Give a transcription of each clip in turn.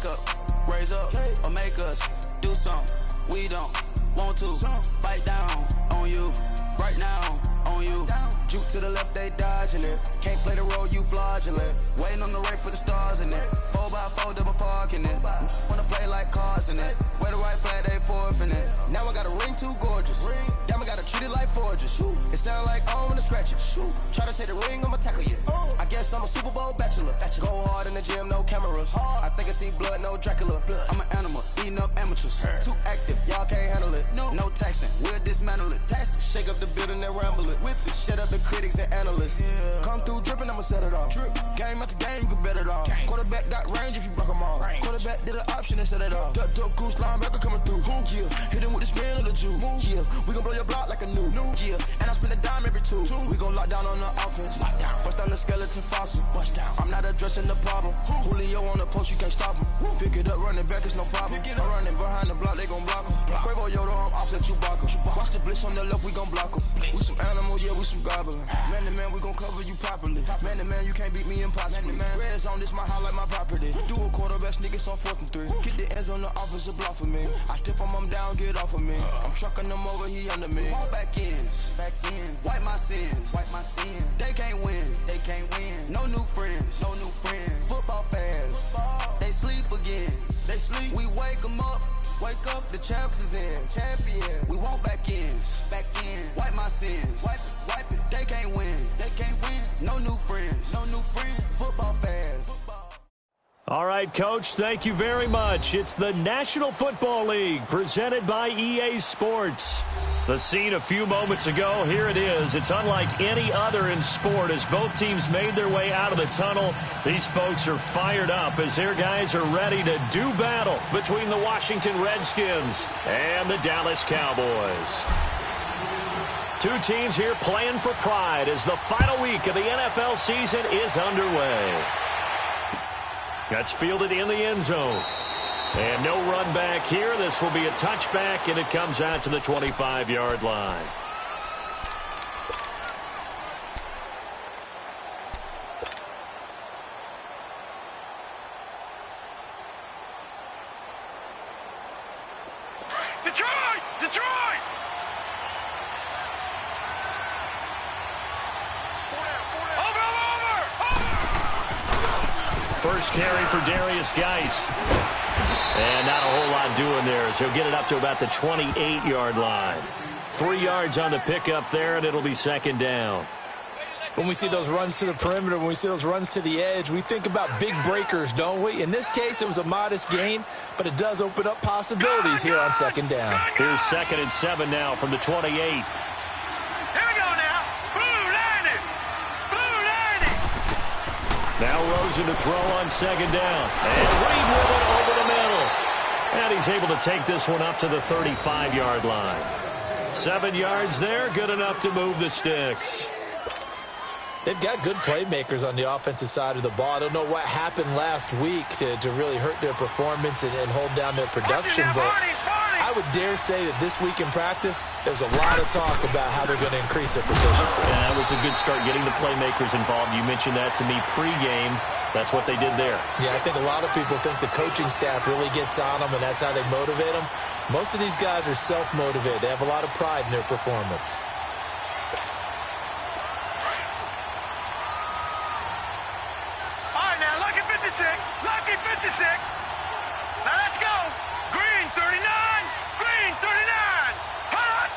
wake up, raise up, or make us do something we don't want to. Bite down on you, right now on you. Juke to the left, they dodging it. Can't play the role, you fraudulent. Waiting on the right for the stars in it. 4x4 double parking it. Wanna play like cars in it. Wear the white flag, they forfeiting it. Now I got a ring too gorgeous. Damn, I gotta treat it like forges. It sound like I wanna scratch it. Try to take the ring, I'ma tackle you. I guess I'm a Super Bowl bachelor. Go hard in the gym, no cameras. I think I see blood, no Dracula. I'm an animal, eating up amateurs. Too active, y'all can't handle it. No taxing, we'll dismantle it. Shake up the building and ramble it. Whip it, shut up the critics and analysts. Come through dripping, I'ma set it off. Game after game, you can bet it off. Quarterback got range if you block them off. Quarterback did an option and set it off. Duck, goose, linebacker coming through. Yeah, hit him with the spin of the Jew. Yeah, we gon' blow your block like a new. Yeah, and I spend a dime every two. We gon' lock down on the offense. Bust down the skeleton fossil. I'm not addressing the problem. Julio on the post, you can't stop him. Pick it up, running back, it's no problem. I'm running behind the block, they gon' block him. Quavo Yoda, I'm offset Chewbacca. Watch the blitz on the left, we gon' block him. We some animal, yeah, we some goblin. Man to man, we gon' cover you properly. Man to man, you can't beat me impossibly. Red zone, this my highlight, my property. Do a quarterback, niggas on 4th and 3. Get the ends on the offensive block for me. I stiff him down, get off of me. I'm trucking them over, he under me. All back ends, wipe my sins, They can't win, No new friends, Football fans, they sleep again. We wake them up. Wake up, the champs is in. Champion. We want back ends. Wipe my sins. Wipe it. They can't win. No new friends. Football fans. All right, Coach, thank you very much. It's the National Football League presented by EA Sports. The scene a few moments ago, here it is. It's unlike any other in sport as both teams made their way out of the tunnel. These folks are fired up as their guys are ready to do battle between the Washington Redskins and the Dallas Cowboys. Two teams here playing for pride as the final week of the NFL season is underway. That's fielded in the end zone. And no run back here. This will be a touchback, and it comes out to the 25-yard line. Detroit! First carry for Darius Geis. And not a whole lot doing there as he'll get it up to about the 28-yard line. 3 yards on the pickup there, and it'll be second down. When we see those runs to the perimeter, when we see those runs to the edge, we think about big breakers, don't we? In this case, it was a modest gain, but it does open up possibilities here on second down. Here's 2nd and 7 now from the 28. Here we go now. Blue landed. Now Rosen to throw on second down. And Reed with it over the middle. And he's able to take this one up to the 35-yard line. 7 yards there, good enough to move the sticks. They've got good playmakers on the offensive side of the ball. I don't know what happened last week to really hurt their performance and hold down their production, but I would dare say that this week in practice, there's a lot of talk about how they're going to increase their proficiency. Yeah, that was a good start getting the playmakers involved. You mentioned that to me pregame. That's what they did there. Yeah, I think a lot of people think the coaching staff really gets on them, and that's how they motivate them. Most of these guys are self-motivated. They have a lot of pride in their performance. Lucky 56. Now let's go. Green 39. Green 39. Hut.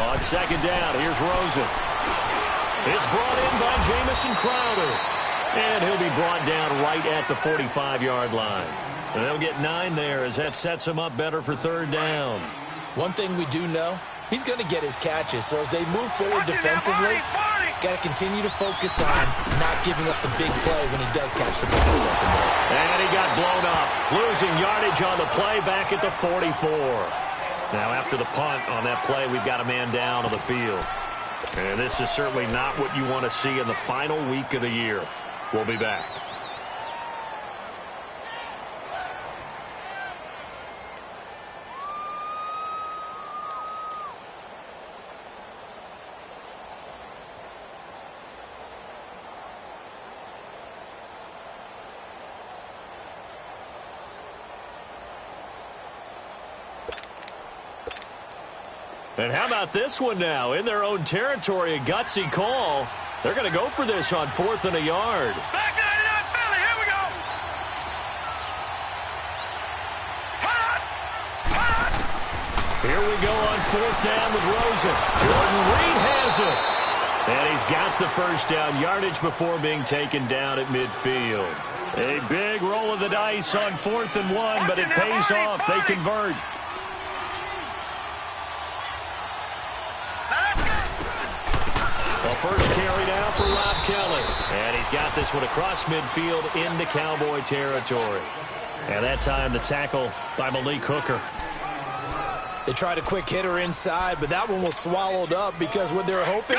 On second down, here's Rosen. It's brought in by Jamison Crowder. And he'll be brought down right at the 45-yard line. And they'll get 9 there as that sets him up better for third down. One thing we do know, he's going to get his catches. So as they move forward defensively, got to continue to focus on not giving up the big play when he does catch the ball secondary. And he got blown up, losing yardage on the play back at the 44. Now after the punt on that play, we've got a man down on the field. And this is certainly not what you want to see in the final week of the year. We'll be back. And how about this one now? In their own territory, a gutsy call. They're going to go for this on 4th and a yard. Back 99 Philly, here we go. Here we go on 4th down with Rosen. Jordan Reed has it. And he's got the first down yardage before being taken down at midfield. A big roll of the dice on 4th and 1, but it pays off. They convert. Well, first carry now for Rob Kelly. And he's got this one across midfield into Cowboy territory. And that time the tackle by Malik Hooker. They tried a quick hitter inside, but that one was swallowed up because what they're hoping,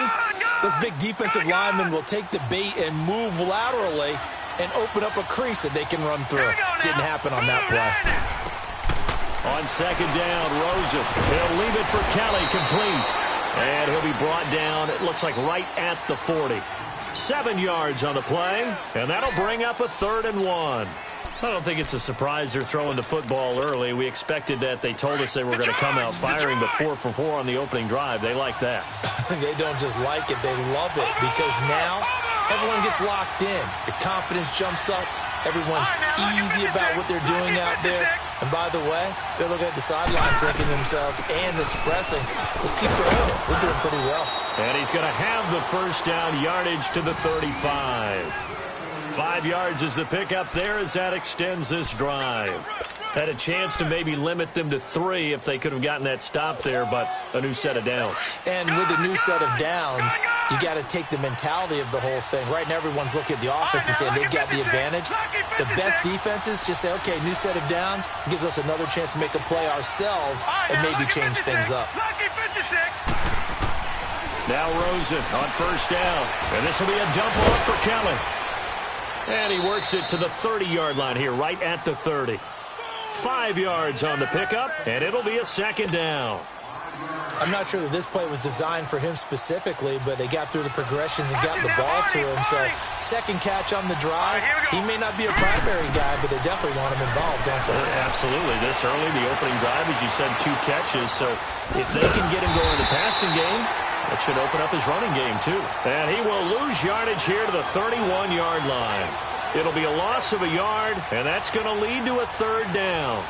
this big defensive lineman will take the bait and move laterally and open up a crease that they can run through. Didn't happen on that play. On 2nd down, Rosen. He'll leave it for Kelly, complete. And he'll be brought down, it looks like right at the 40. 7 yards on the play, and that'll bring up a 3rd and 1. I don't think it's a surprise they're throwing the football early. We expected that. They told us they were going to come out firing, but 4 for 4 on the opening drive. They like that. They don't just like it, they love it, because now everyone gets locked in. The confidence jumps up. Everyone's easy about what they're doing out there. And by the way, they're looking at the sidelines thinking to themselves and expressing, let's keep going. We're doing pretty well. And he's going to have the first down yardage to the 35. 5 yards is the pickup there as that extends this drive. Had a chance to maybe limit them to 3 if they could have gotten that stop there, but a new set of downs. And with a new set of downs, you got to take the mentality of the whole thing. Right now, everyone's looking at the offense and saying they've got the advantage. The best defenses just say, okay, new set of downs gives us another chance to make a play ourselves and maybe change things up. Now Rosen on first down, and this will be a dump off for Kelly. And he works it to the 30-yard line here, right at the 30. 5 yards on the pickup, and it'll be a 2nd down. I'm not sure that this play was designed for him specifically, but they got through the progressions and got the ball to him. So, second catch on the drive. He may not be a primary guy, but they definitely want him involved, don't they? Absolutely. This early, the opening drive, as you said, 2 catches. So, if they can get him going in the passing game, that should open up his running game, too. And he will lose yardage here to the 31-yard line. It'll be a loss of a yard, and that's going to lead to a 3rd down.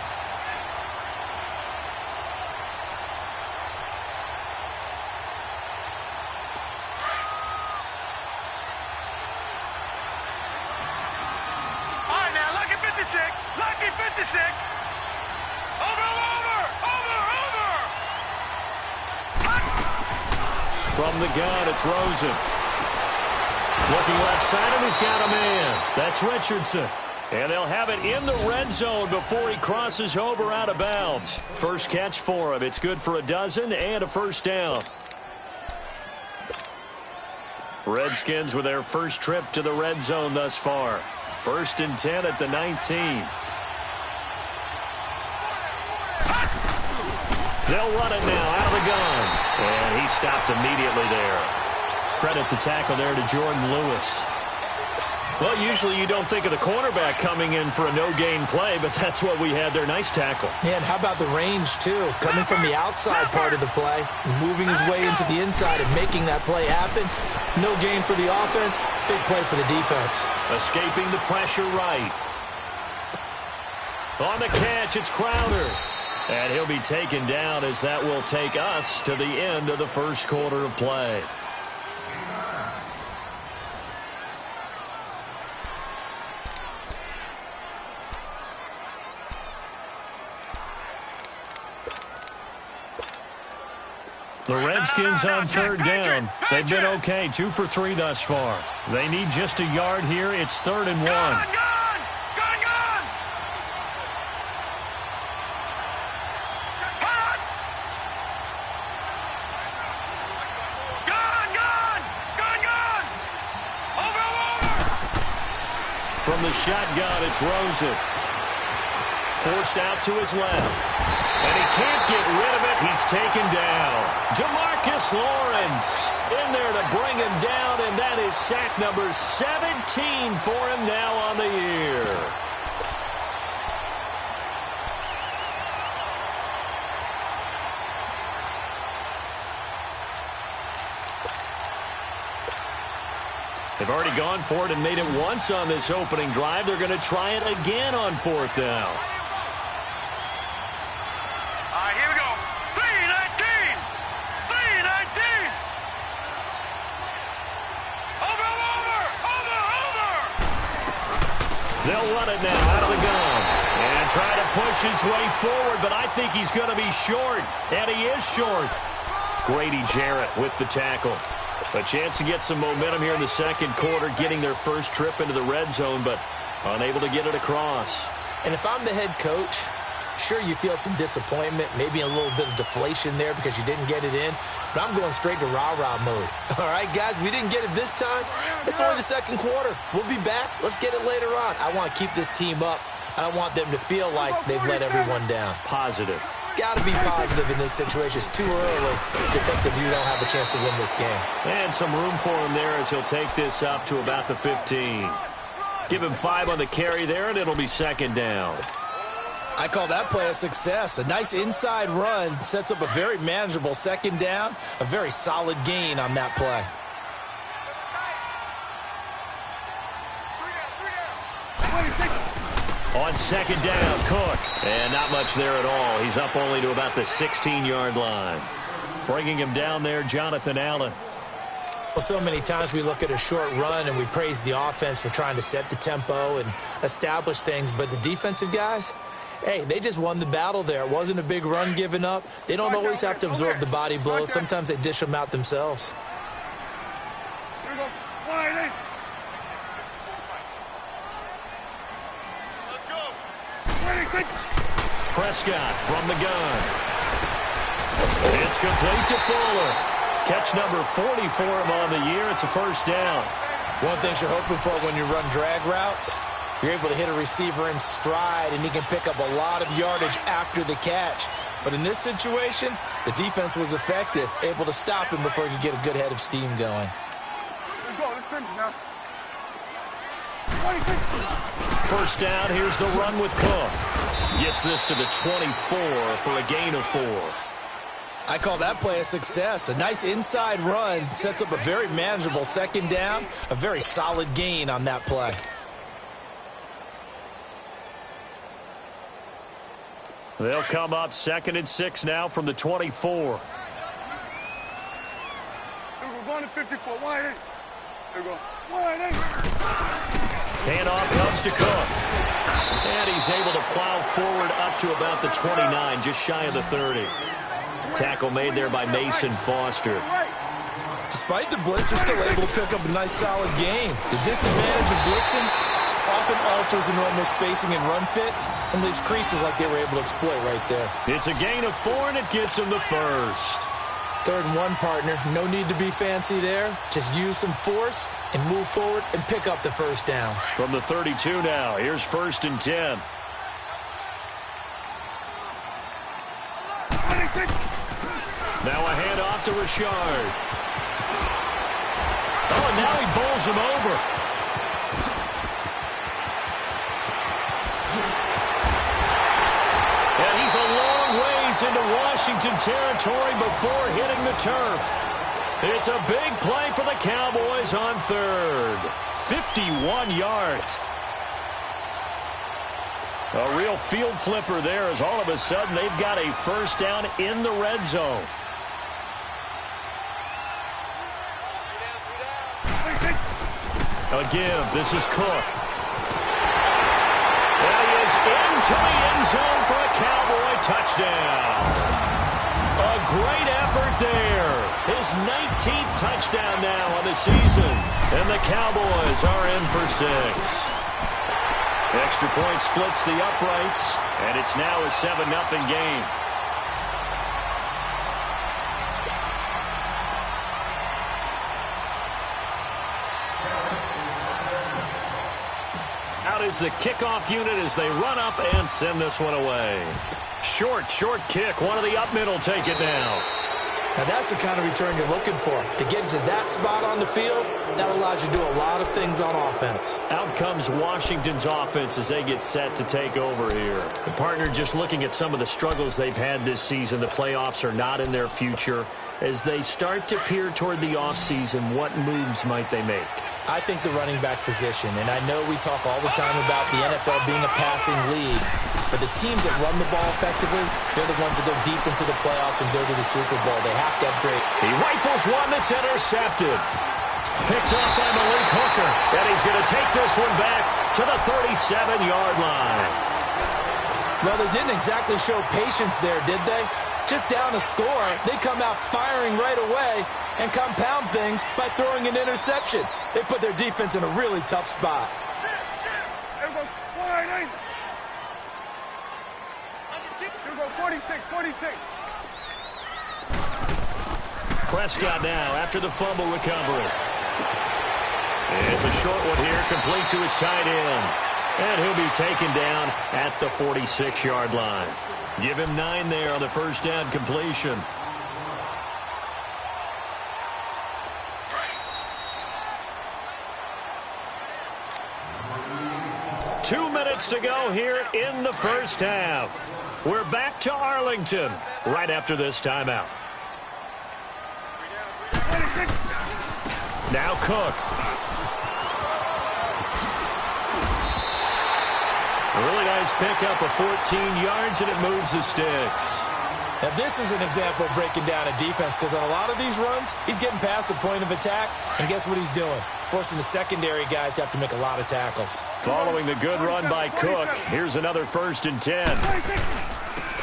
All right, now, lucky 56. Lucky 56. From the gun, it's Rosen. Looking left side, and he's got a man. That's Richardson. And they'll have it in the red zone before he crosses over out of bounds. First catch for him. It's good for a dozen and a first down. Redskins with their first trip to the red zone thus far. 1st and 10 at the 19. They'll run it now out of the gun. And he stopped immediately there. Credit the tackle there to Jordan Lewis. Well, usually you don't think of the cornerback coming in for a no-gain play, but that's what we had there. Nice tackle. And how about the range, too? Coming from the outside part of the play, moving his way into the inside and making that play happen. No gain for the offense, big play for the defense. Escaping the pressure right. On the catch, it's Crowder. And he'll be taken down as that will take us to the end of the first quarter of play. The Redskins on 3rd down. They've been okay, 2 for 3 thus far. They need just a yard here. It's 3rd and 1. From the shotgun, it's Rosen. Forced out to his left. And he can't get rid of it. He's taken down. Demarcus Lawrence in there to bring him down, and that is sack number 17 for him now on the year. They've already gone for it and made it once on this opening drive. They're going to try it again on 4th down. Here we go. 3-19. 3-19. Over. They'll run it now out of the gun. And try to push his way forward, but I think he's going to be short. And he is short. Grady Jarrett with the tackle. A chance to get some momentum here in the second quarter, getting their first trip into the red zone, but unable to get it across. And if I'm the head coach, sure, you feel some disappointment, maybe a little bit of deflation there because you didn't get it in, but I'm going straight to rah-rah mode. All right, guys, we didn't get it this time. It's only the second quarter. We'll be back. Let's get it later on. I want to keep this team up. I don't want them to feel like they've let everyone down. Positive. Got to be positive in this situation. It's too early to think that you don't have a chance to win this game. And some room for him there as he'll take this up to about the 15. Give him 5 on the carry there, and it'll be second down. I call that play a success. A nice inside run sets up a very manageable second down, a very solid gain on that play. On second down, Cook. And not much there at all. He's up only to about the 16-yard line. Bringing him down there, Jonathan Allen. Well, so many times we look at a short run and we praise the offense for trying to set the tempo and establish things, but the defensive guys, hey, they just won the battle there. It wasn't a big run given up. They don't always have to absorb the body blows. Sometimes they dish them out themselves. Prescott from the gun. It's complete to Fuller. Catch number 40 for him on the year. It's a first down. One thing you're hoping for when you run drag routes, you're able to hit a receiver in stride, and he can pick up a lot of yardage after the catch. But in this situation, the defense was effective, able to stop him before he could get a good head of steam going. Let's go. Let's finish now. First down, here's the run with Cook. Gets this to the 24 for a gain of 4. I call that play a success. A nice inside run sets up a very manageable second down, a very solid gain on that play. They'll come up 2nd and 6 now from the 24. We're going to 54. Wide eight. There we go. Wide eight. Handoff comes to Cook. And he's able to plow forward up to about the 29, just shy of the 30. Tackle made there by Mason Foster. Despite the blitz, they're still able to pick up a nice solid gain. The disadvantage of blitzing often alters the normal spacing and run fits and leaves creases like they were able to exploit right there. It's a gain of 4, and it gets him the first. 3rd and 1, partner. No need to be fancy there. Just use some force and move forward and pick up the first down. From the 32 now, here's 1st and 10. Now a handoff to Richard. Oh, and now he bowls him over. And he's a long ways into Washington territory before hitting the turf. It's a big play for the Cowboys on 3rd. 51 yards. A real field flipper there as all of a sudden they've got a first down in the red zone. A give. This is Cook. And he is into the end zone for a Cowboy touchdown. A great effort there. His 19th touchdown now on the season. And the Cowboys are in for 6. Extra point splits the uprights, and it's now a 7-0 game. Out is the kickoff unit as they run up and send this one away. Short kick. One of the up mid will take it now. Now that's the kind of return you're looking for. To get to that spot on the field, that allows you to do a lot of things on offense. Out comes Washington's offense as they get set to take over here. The partner, just looking at some of the struggles they've had this season, the playoffs are not in their future. As they start to peer toward the offseason, what moves might they make? I think the running back position, and I know we talk all the time about the NFL being a passing league, but the teams that run the ball effectively, they're the ones that go deep into the playoffs and go to the Super Bowl. They have to upgrade. He rifles one that's intercepted. Picked off by Malik Hooker, and he's going to take this one back to the 37-yard line. Well, they didn't exactly show patience there, did they? Just down a score, they come out firing right away and compound things by throwing an interception. They put their defense in a really tough spot. Here we go, 46. Prescott now after the fumble recovery. It's a short one here, complete to his tight end. And he'll be taken down at the 46-yard line. Give him 9 there on the first down completion. Two minutes to go here in the first half. We're back to Arlington right after this timeout. Now Cook. A really nice pickup of 14 yards, and it moves the sticks. Now, this is an example of breaking down a defense, because on a lot of these runs, he's getting past the point of attack, and guess what he's doing? Forcing the secondary guys to have to make a lot of tackles. Following the good run by Cook, here's another 1st and 10.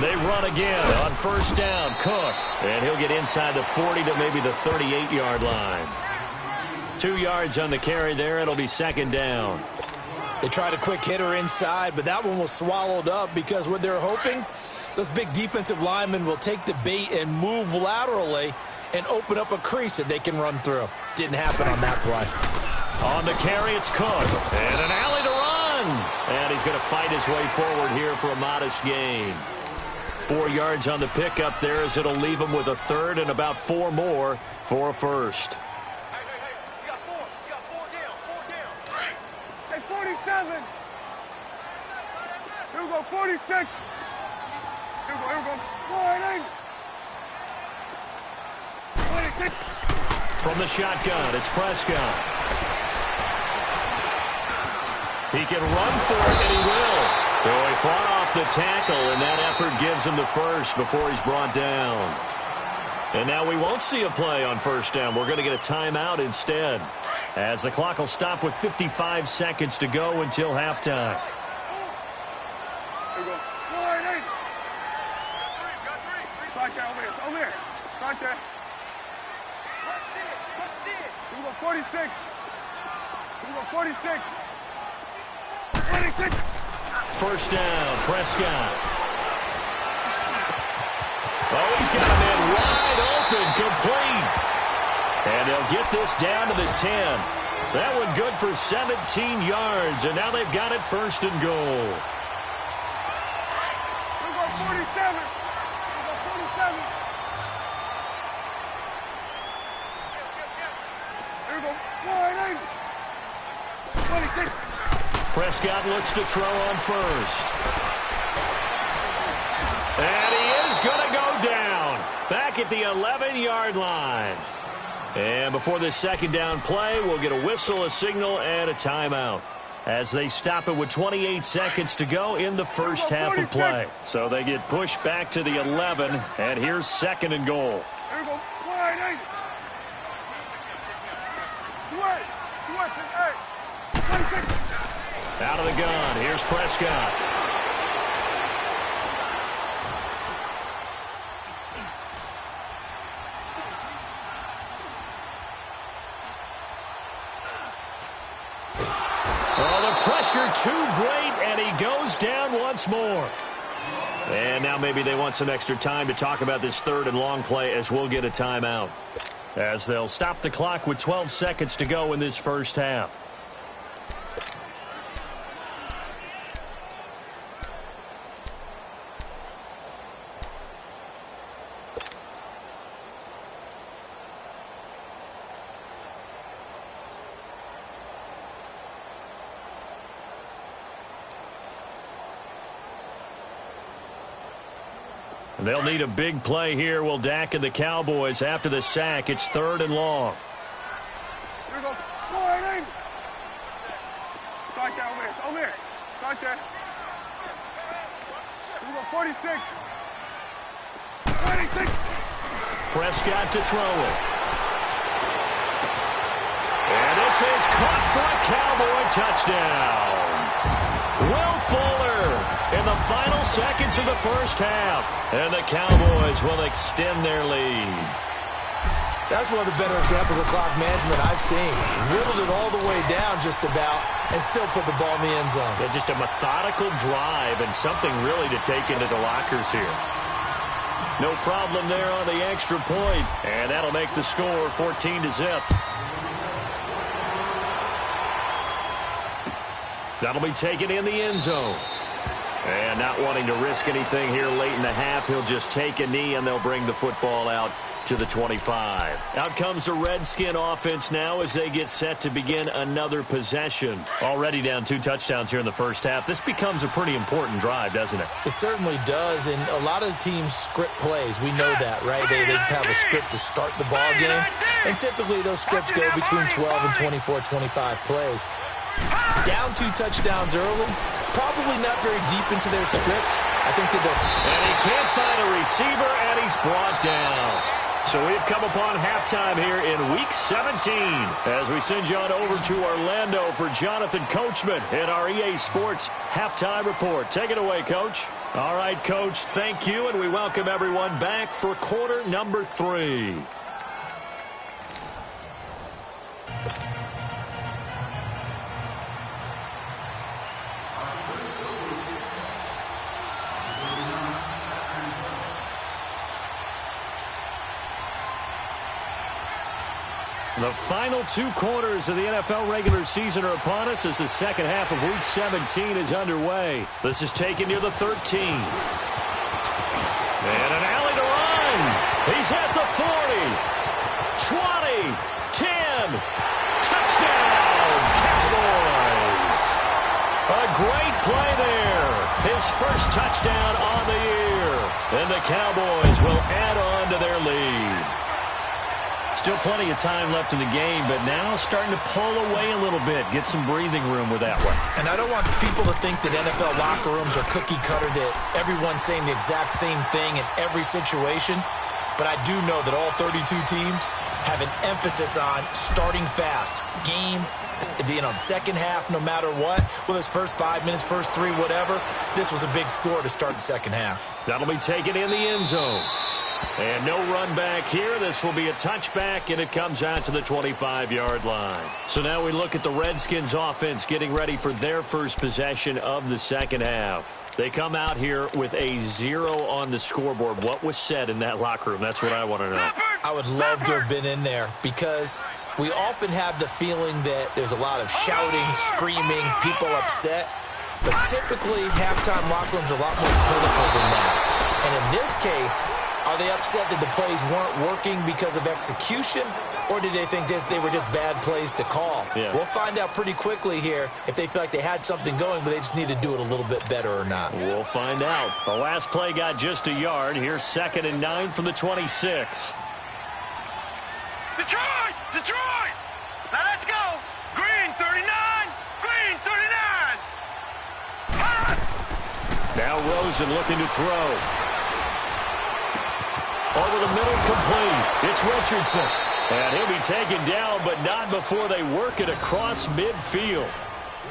They run again on first down, Cook, and he'll get inside the 40 to maybe the 38-yard line. 2 yards on the carry there. It'll be 2nd down. They tried a quick hitter inside, but that one was swallowed up because what they're hoping, those big defensive linemen will take the bait and move laterally and open up a crease that they can run through. Didn't happen on that play. On the carry, it's Cook. And an alley to run. And he's going to fight his way forward here for a modest gain. 4 yards on the pickup there as it'll leave him with a 3rd and about 4 more for a 1st. Hey, 47. Here we go, 46. Here we go. 26. From the shotgun, it's Prescott. He can run for it, and he will. So he fought off the tackle, and that effort gives him the 1st before he's brought down. And now we won't see a play on 1st down. We're going to get a timeout instead, as the clock will stop with 55 seconds to go until halftime. Here we go. 48. Right there, over here. Right there. Here we go, 46. Here we go, 46. 26. 1st down, Prescott. Oh, he's got a man wide open, complete. And they'll get this down to the 10. That one good for 17 yards, and now they've got it 1st and goal. Here we go, 47. Here we go, 47. Here we go, 48. 26. Prescott looks to throw on 1st. And he is going to go down back at the 11-yard line. And before this 2nd down play, we'll get a whistle, a signal, and a timeout as they stop it with 28 seconds to go in the first half of play. So they get pushed back to the 11, and here's 2nd and goal. Here we go, 48. Switch, 26. Out of the gun, here's Prescott. Oh, the pressure too great, and he goes down once more. And now maybe they want some extra time to talk about this 3rd and long play, as we'll get a timeout, as they'll stop the clock with 12 seconds to go in this first half. They'll need a big play here. Will Dak and the Cowboys after the sack. It's 3rd and long. Here we go. 48. Come here. Start there. We go 46. 26. Prescott to throw it. And this is caught for a Cowboy touchdown. Will Fuller in the final seconds of the first half. And the Cowboys will extend their lead. That's one of the better examples of clock management I've seen. Whittled it all the way down just about and still put the ball in the end zone. Yeah, just a methodical drive and something really to take into the lockers here. No problem there on the extra point. And that'll make the score 14-0. That'll be taken in the end zone. And not wanting to risk anything here late in the half, he'll just take a knee and they'll bring the football out to the 25. Out comes the Redskin offense now as they get set to begin another possession. Already down 2 touchdowns here in the first half. This becomes a pretty important drive, doesn't it? It certainly does, and a lot of teams script plays. We know that, right? They have a script to start the ball game, and typically those scripts go between 12 and 24, 25 plays. Down 2 touchdowns early, probably not very deep into their script. I think that they'll... And he can't find a receiver, and he's brought down. So we've come upon halftime here in Week 17 as we send you on over to Orlando for Jonathan Coachman in our EA Sports Halftime Report. Take it away, Coach. All right, Coach, thank you, and we welcome everyone back for quarter number 3. The final 2 quarters of the NFL regular season are upon us as the second half of Week 17 is underway. This is taken near the 13. And an alley to run. He's at the 40. 20. 10. Touchdown, Cowboys. A great play there. His first touchdown on the year. And the Cowboys will add on to their lead. Still plenty of time left in the game, but now starting to pull away a little bit. Get some breathing room with that one. And I don't want people to think that NFL locker rooms are cookie cutter, that everyone's saying the exact same thing in every situation. But I do know that all 32 teams have an emphasis on starting fast. Game being on second half no matter what. Well, his first 5 minutes, first 3, whatever. This was a big score to start the second half. That'll be taken in the end zone. And no run back here. This will be a touchback, and it comes out to the 25-yard line. So now we look at the Redskins offense getting ready for their first possession of the second half. They come out here with a 0 on the scoreboard. What was said in that locker room? That's what I want to know. I would love to have been in there because we often have the feeling that there's a lot of shouting, screaming, people upset. But typically, halftime locker rooms are a lot more clinical than that. And in this case, are they upset that the plays weren't working because of execution, or did they think they were just bad plays to call? Yeah. We'll find out pretty quickly here if they feel like they had something going, but they just need to do it a little bit better or not. We'll find out. The last play got just a yard. Here's 2nd and 9 from the 26. Detroit! Detroit! Now let's go! Green 39! Green 39! Now Rosen looking to throw. Over the middle, complete. It's Richardson. And he'll be taken down, but not before they work it across midfield.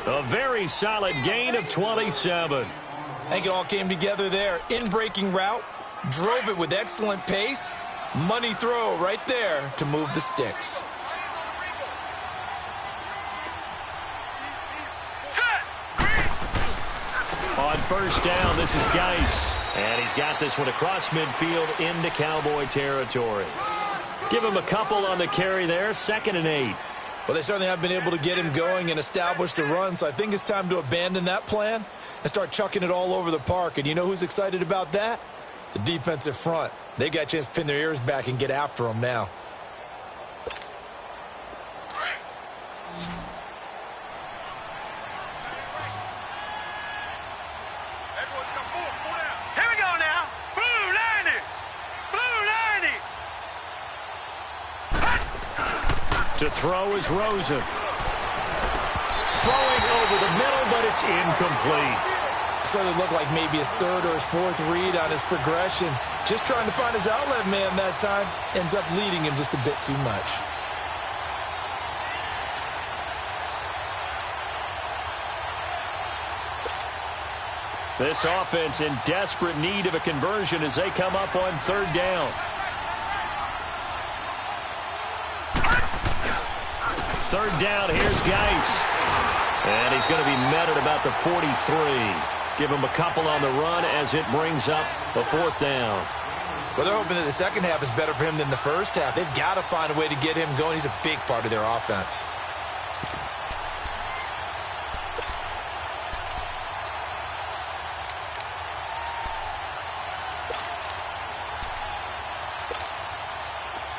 A very solid gain of 27. I think it all came together there. In-breaking route, drove it with excellent pace. Money throw right there to move the sticks. On first down, this is Geis. And he's got this one across midfield into Cowboy territory. Give him a couple on the carry there. 2nd and 8. Well, they certainly have been able to get him going and establish the run, so I think it's time to abandon that plan and start chucking it all over the park. And you know who's excited about that? The defensive front. They got a chance to pin their ears back and get after him now. Here we go now. Blue 90. Blue 90. To throw is Rosen. Throwing over the middle, but It's incomplete. So it looked like maybe his third or his fourth read on his progression. Just trying to find his outlet man that time. Ends up leading him just a bit too much. This offense in desperate need of a conversion as they come up on third down. Third down, here's Geis. And he's going to be met at about the 43. Give him a couple on the run as it brings up a fourth down. Well, they're hoping that the second half is better for him than the first half. They've got to find a way to get him going. He's a big part of their offense.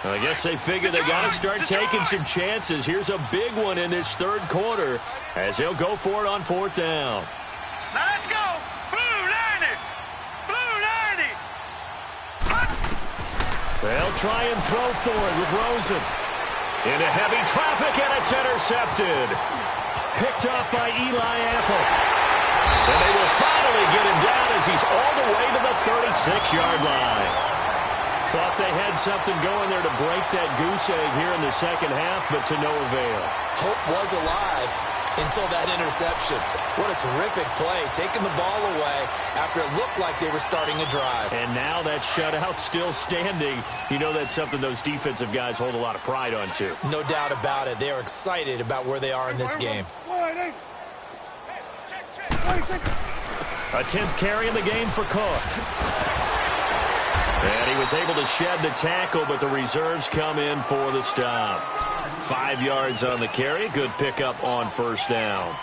I guess they figure they got to start taking some chances. Here's a big one in this third quarter as they'll go for it on fourth down. Now let's go. Blue 90. Blue 90. They'll try and throw for it with Rosen. Into heavy traffic, and it's intercepted. Picked off by Eli Apple. And they will finally get him down as he's all the way to the 36-yard line. Thought they had something going there to break that goose egg here in the second half, but to no avail. Hope was alive until that interception. What a terrific play, taking the ball away after it looked like they were starting a drive. And now that shutout still standing. You know that's something those defensive guys hold a lot of pride on, too. No doubt about it. They are excited about where they are in this game. A 10th carry in the game for Cook. And he was able to shed the tackle, but the reserves come in for the stop. 5 yards on the carry. Good pickup on first down.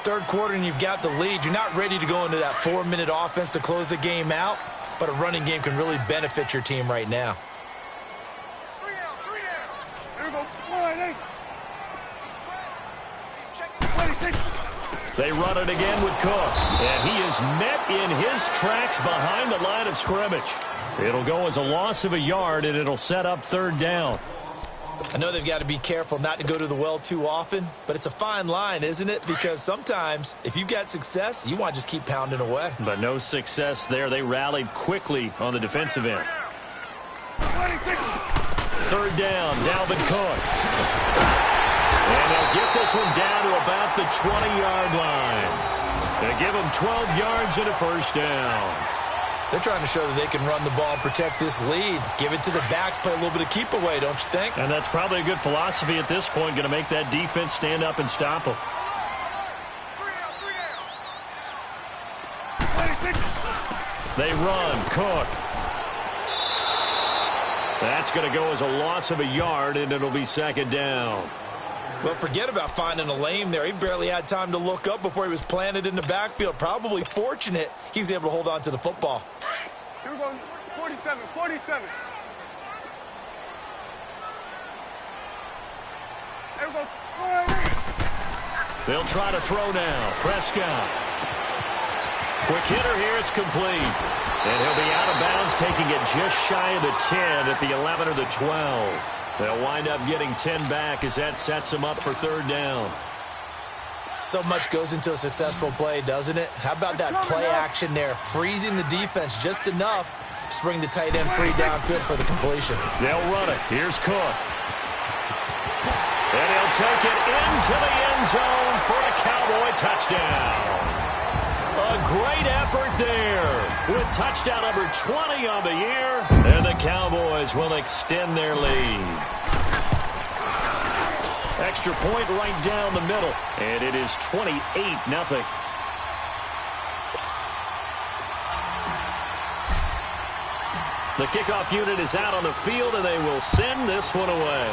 Third quarter and you've got the lead. You're not ready to go into that 4-minute offense to close the game out, but a running game can really benefit your team right now. They run it again with Cook. And he is met in his tracks behind the line of scrimmage. It'll go as a loss of a yard, and it'll set up third down. I know they've got to be careful not to go to the well too often, but it's a fine line, isn't it? Because sometimes, if you've got success, you want to just keep pounding away. But no success there. They rallied quickly on the defensive end. Third down, Dalvin Cook. And they'll get this one down to about the 20-yard line. They give him 12 yards and a first down. They're trying to show that they can run the ball and protect this lead. Give it to the backs, play a little bit of keep away, don't you think? And that's probably a good philosophy at this point, going to make that defense stand up and stop them. They run, Cook. That's going to go as a loss of a yard, and it'll be second down. Well, forget about finding a lane there. He barely had time to look up before he was planted in the backfield. Probably fortunate he was able to hold on to the football. Here we go, 47, 47. There we go. They'll try to throw now. Prescott. Quick hitter here. It's complete. And he'll be out of bounds, taking it just shy of the 10 at the 11 or the 12. They'll wind up getting 10 back as that sets them up for third down. So much goes into a successful play, doesn't it? How about that play action there? Freezing the defense just enough to bring the tight end free downfield for the completion. They'll run it. Here's Cook. And he'll take it into the end zone for a Cowboy touchdown. A great effort there with touchdown number 20 on the year. And the Cowboys will extend their lead. Extra point right down the middle. And it is 28-0. The kickoff unit is out on the field, and they will send this one away.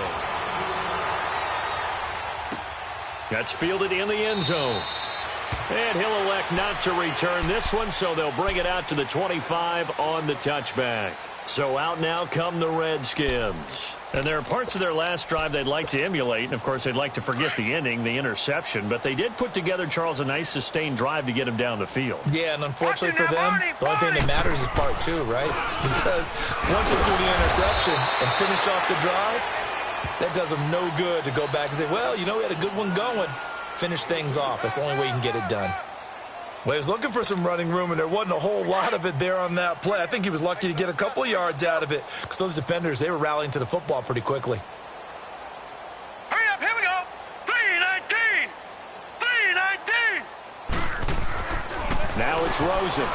That's fielded in the end zone. And he'll elect not to return this one, so they'll bring it out to the 25 on the touchback. So out now come the Redskins. And there are parts of their last drive they'd like to emulate. And, of course, they'd like to forget the ending, the interception. But they did put together, Charles, a nice sustained drive to get him down the field. Yeah, and unfortunately for them, the only thing that matters is part two, right? Because once they threw the interception and finished off the drive, that does them no good to go back and say, well, you know, we had a good one going. Finish things off. That's the only way you can get it done. Well, he was looking for some running room, and there wasn't a whole lot of it there on that play. I think he was lucky to get a couple of yards out of it because those defenders, they were rallying to the football pretty quickly. Hurry up, here we go. 3-19. 3-19. Now it's Rosen.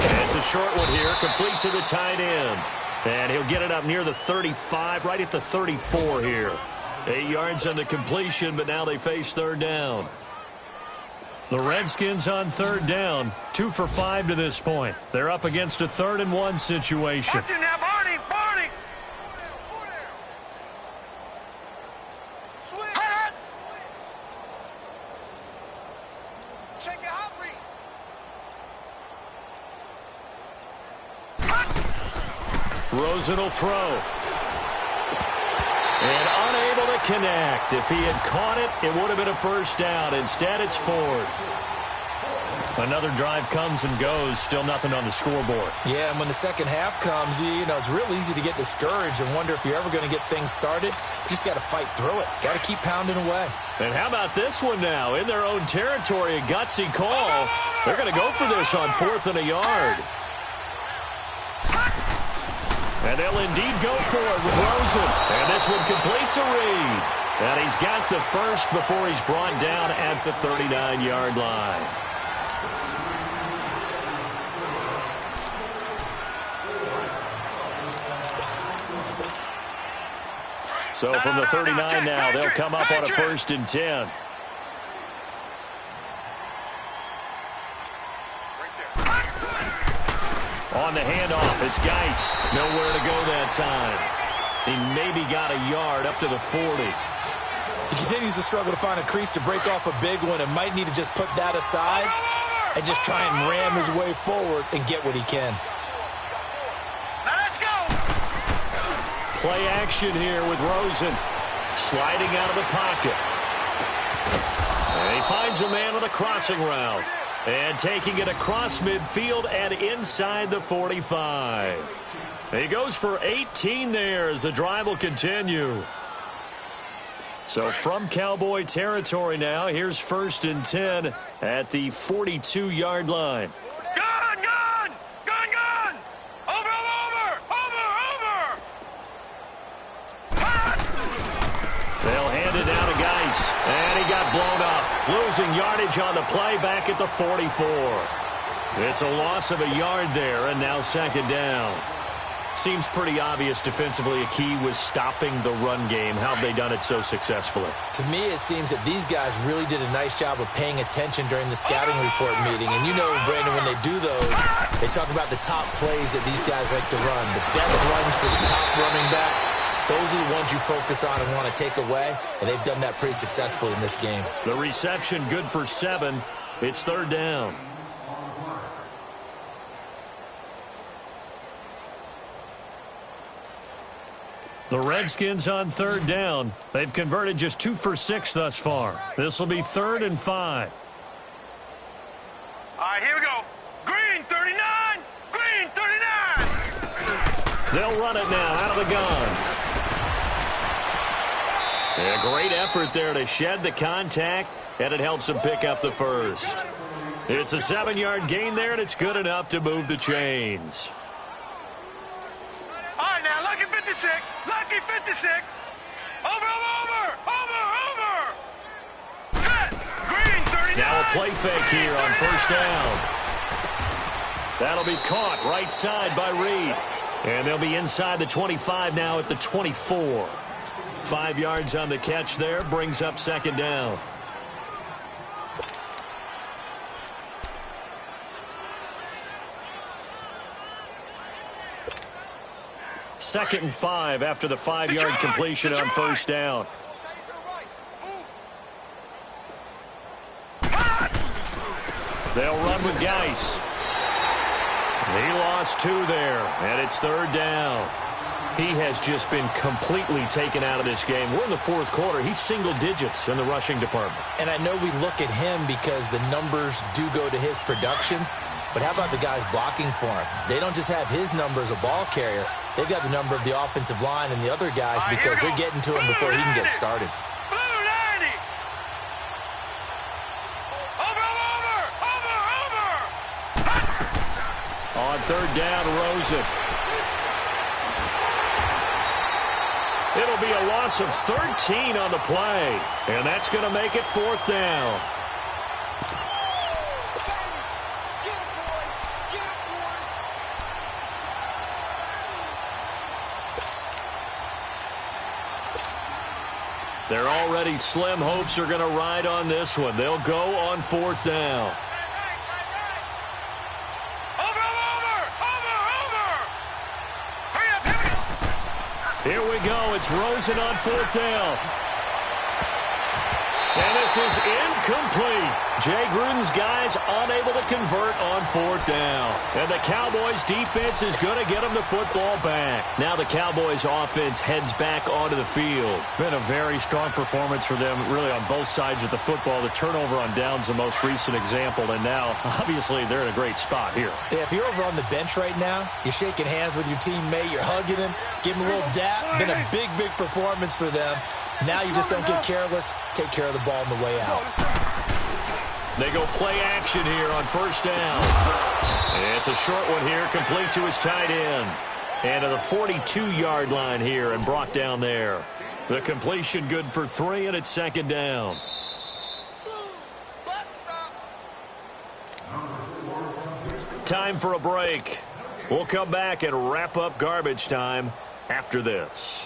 And it's a short one here, complete to the tight end. And he'll get it up near the 35, right at the 34 here. 8 yards on the completion, but now they face third down. The Redskins on third down, 2 for 5 to this point. They're up against a 3rd and 1 situation. Watch it now, Barney. Hot. Check it out, Reed. Rosen will throw. And unable to connect. If he had caught it, it would have been a first down. Instead, it's 4th. Another drive comes and goes. Still nothing on the scoreboard. Yeah, and when the second half comes, you know, it's real easy to get discouraged and wonder if you're ever going to get things started. You just got to fight through it. Got to keep pounding away. And how about this one now? In their own territory, a gutsy call. They're going to go for this on 4th and a yard. And they'll indeed go for it with Rosen. And this one complete to Reed. And he's got the first before he's brought down at the 39-yard line. So from the 39 now, they'll come up on a 1st and 10. On the handoff, it's Geis. Nowhere to go that time. He maybe got a yard up to the 40. He continues to struggle to find a crease to break off a big one and might need to just put that aside and just try and ram his way forward and get what he can. Now let's go. Play action here with Rosen. Sliding out of the pocket. And he finds a man on a crossing route. And taking it across midfield and inside the 45. He goes for 18 there as the drive will continue. So from Cowboy territory now, here's 1st and 10 at the 42-yard line. Gun! Over! They'll hand it down to Geis. And he got blown up. Losing yardage on the play back at the 44. It's a loss of a yard there, and now 2nd down. Seems pretty obvious defensively a key was stopping the run game. How have they done it so successfully? To me, it seems that these guys really did a nice job of paying attention during the scouting report meeting. And you know, Brandon, when they do those, they talk about the top plays that these guys like to run. The best runs for the top running back. Those are the ones you focus on and want to take away, and they've done that pretty successfully in this game. The reception good for 7. It's 3rd down. The Redskins on 3rd down. They've converted just 2 for 6 thus far. This will be 3rd and 5. All right, here we go. Green 39. Green 39. They'll run it now out of the gun. A great effort there to shed the contact, and it helps him pick up the first. It's a 7-yard gain there, and it's good enough to move the chains. All right, now, lucky 56. Lucky 56. Over. Set. Green 39. Now a play fake here on 1st down. That'll be caught right side by Reed. And they'll be inside the 25 now at the 24. 5 yards on the catch there, brings up 2nd down. Second and 5 after the 5-yard completion on 1st down. They'll run with Geis. He lost 2 there, and it's 3rd down. He has just been completely taken out of this game. We're in the 4th quarter. He's single digits in the rushing department. And I know we look at him because the numbers do go to his production, but how about the guys blocking for him? They don't just have his number as a ball carrier. They've got the number of the offensive line and the other guys because they're getting to him before he can get started. Blue 90. Over. On third down, Rosen. It'll be a loss of 13 on the play, and that's going to make it fourth down. They're already slim hopes are going to ride on this one. They'll go on fourth down. Here we go. It's Rosen on fourth down. And this is incomplete. Jay Gruden's guys unable to convert on fourth down. And the Cowboys defense is going to get them the football back. Now the Cowboys offense heads back onto the field. Been a very strong performance for them really on both sides of the football. The turnover on downs the most recent example. And now, obviously, they're in a great spot here. Yeah, if you're over on the bench right now, you're shaking hands with your teammate, you're hugging him, giving him a little dap. Been a big, big performance for them. Now you just don't get careless. Take care of the ball on the way out. They go play action here on first down. It's a short one here, complete to his tight end. And to the 42-yard line here and brought down there. The completion good for 3, and it's second down. Time for a break. We'll come back and wrap up garbage time after this.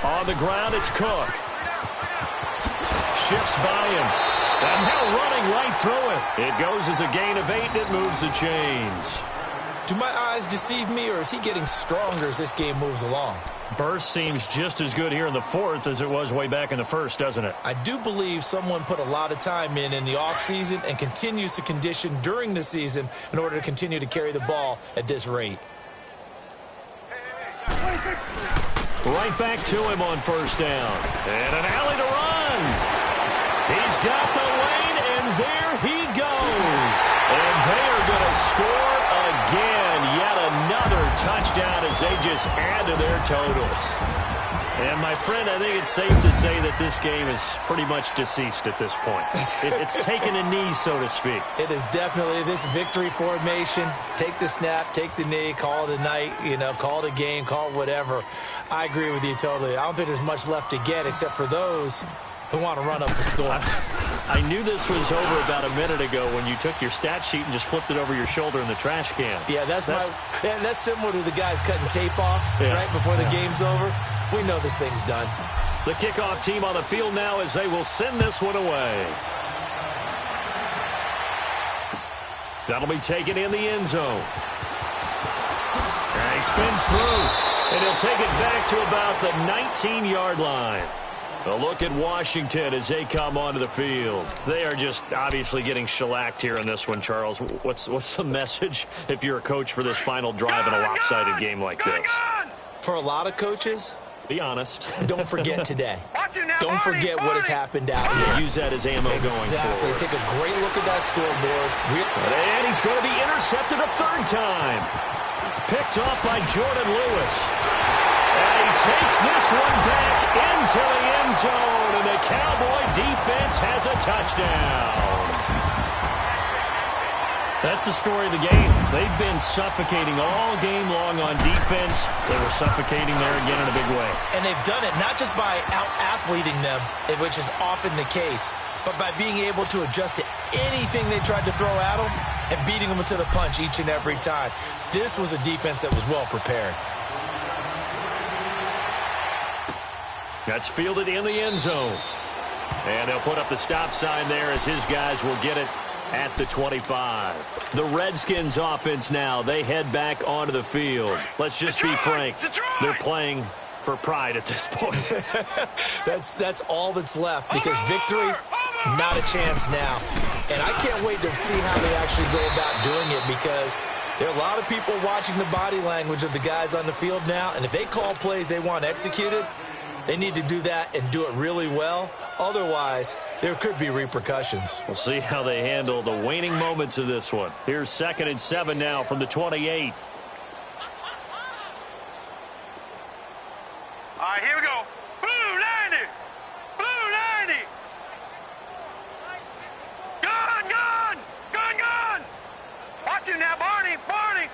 On the ground, it's Cook. Shifts by him. And now running right through it. It goes as a gain of 8, and it moves the chains. Do my eyes deceive me, or is he getting stronger as this game moves along? Burst seems just as good here in the fourth as it was way back in the first, doesn't it? I do believe someone put a lot of time in the offseason and continues to condition during the season in order to continue to carry the ball at this rate. Right back to him on first down. And an alley to run. He's got the lane, and there he goes. And they are going to score again. Yet another touchdown as they just add to their totals. And, my friend, I think it's safe to say that this game is pretty much deceased at this point. It's taken a knee, so to speak. It is definitely this victory formation. Take the snap, take the knee, call it a night, call it a game, call it whatever. I agree with you totally. I don't think there's much left to get except for those who want to run up the score. I knew this was over about a minute ago when you took your stat sheet and just flipped it over your shoulder in the trash can. Yeah, that's similar to the guys cutting tape off right before the game's over. We know this thing's done. The kickoff team on the field now as they will send this one away. That'll be taken in the end zone. And he spins through, and he'll take it back to about the 19-yard line. A look at Washington as they come onto the field. They are just obviously getting shellacked here in this one, Charles. What's the message if you're a coach for this final drive in a lopsided game like this? For a lot of coaches, be honest. Don't forget today. Don't forget what has happened out here. Use that as ammo going forward. Exactly. Take a great look at that scoreboard. And he's going to be intercepted a third time. Picked off by Jordan Lewis. And he takes this one back into the end zone. And the Cowboy defense has a touchdown. That's the story of the game. They've been suffocating all game long on defense. They were suffocating there again in a big way. And they've done it not just by out-athleting them, which is often the case, but by being able to adjust to anything they tried to throw at them and beating them to the punch each and every time. This was a defense that was well prepared. That's fielded in the end zone. And they'll put up the stop sign there as his guys will get it at the 25. The Redskins offense now, they head back onto the field. Let's just be frank. They're playing for pride at this point. That's all that's left because victory, not a chance now. And I can't wait to see how they actually go about doing it because there are a lot of people watching the body language of the guys on the field now, and if they call plays they want executed, They need to do that and do it really well. Otherwise, there could be repercussions. We'll see how they handle the waning moments of this one. Here's 2nd and 7 now from the 28. All right, here we go. Blue 90. Blue 90. Gun, gun. Gun, gun. Watch him now, Barney. Barney.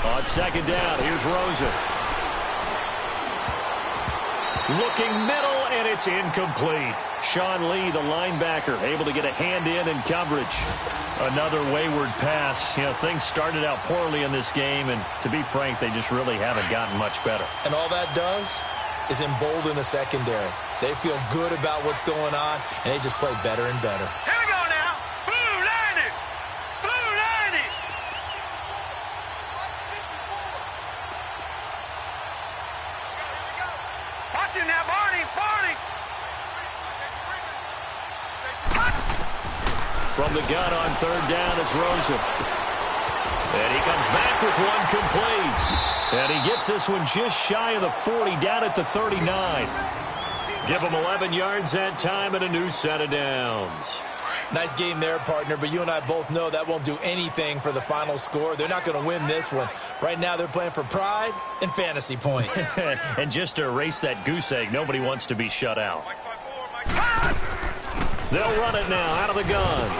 On 2nd down, here's Rosen. Looking middle, and it's incomplete. Sean Lee, the linebacker, able to get a hand in coverage. Another wayward pass. You know, things started out poorly in this game, and to be frank, they just really haven't gotten much better. And all that does is embolden the secondary. They feel good about what's going on, and they just play better and better. Here we go now. Blue 90. Blue 90. Watch him now, Barney. Barney. From the gun on 3rd down, it's Rosen. And he comes back with one complete. And he gets this one just shy of the 40, down at the 39. Give him 11 yards that time and a new set of downs. Nice game there, partner, but you and I both know that won't do anything for the final score. They're not going to win this one. Right now, they're playing for pride and fantasy points. And just to erase that goose egg, nobody wants to be shut out. They'll run it now out of the gun.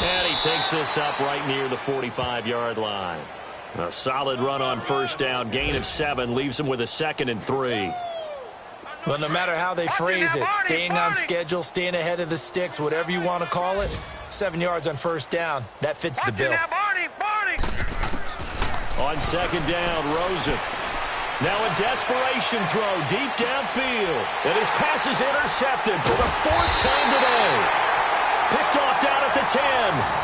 And he takes this up right near the 45-yard line. A solid run on 1st down. Gain of 7 leaves him with a 2nd and 3. Well, no matter how they phrase it, staying on schedule, staying ahead of the sticks, whatever you want to call it, 7 yards on 1st down, that fits the bill. On 2nd down, Rosen. Now a desperation throw deep downfield. And his pass is intercepted for the 4th time today. Picked off down at the 10.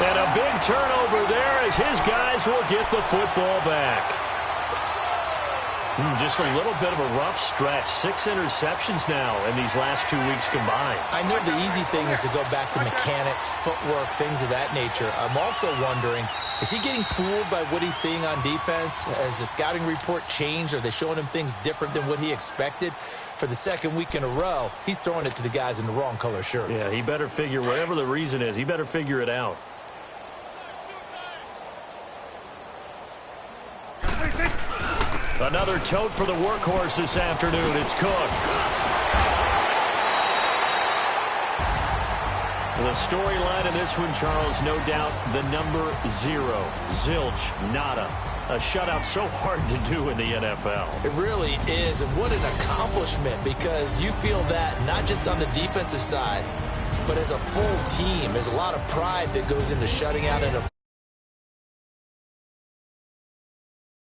And a big turnover there as his guys will get the football back. Just a little bit of a rough stretch. 6 interceptions now in these last 2 weeks combined. I know the easy thing is to go back to mechanics, footwork, things of that nature. I'm also wondering, is he getting fooled by what he's seeing on defense? Has the scouting report changed? Are they showing him things different than what he expected? For the 2nd week in a row, he's throwing it to the guys in the wrong color shirts. Yeah, he better figure, whatever the reason is, he better figure it out. Another tote for the workhorse this afternoon. It's Cook. The storyline in this one, Charles, no doubt the number 0. Zilch, nada. A shutout so hard to do in the NFL. It really is, and what an accomplishment, because you feel that not just on the defensive side, but as a full team. There's a lot of pride that goes into shutting out an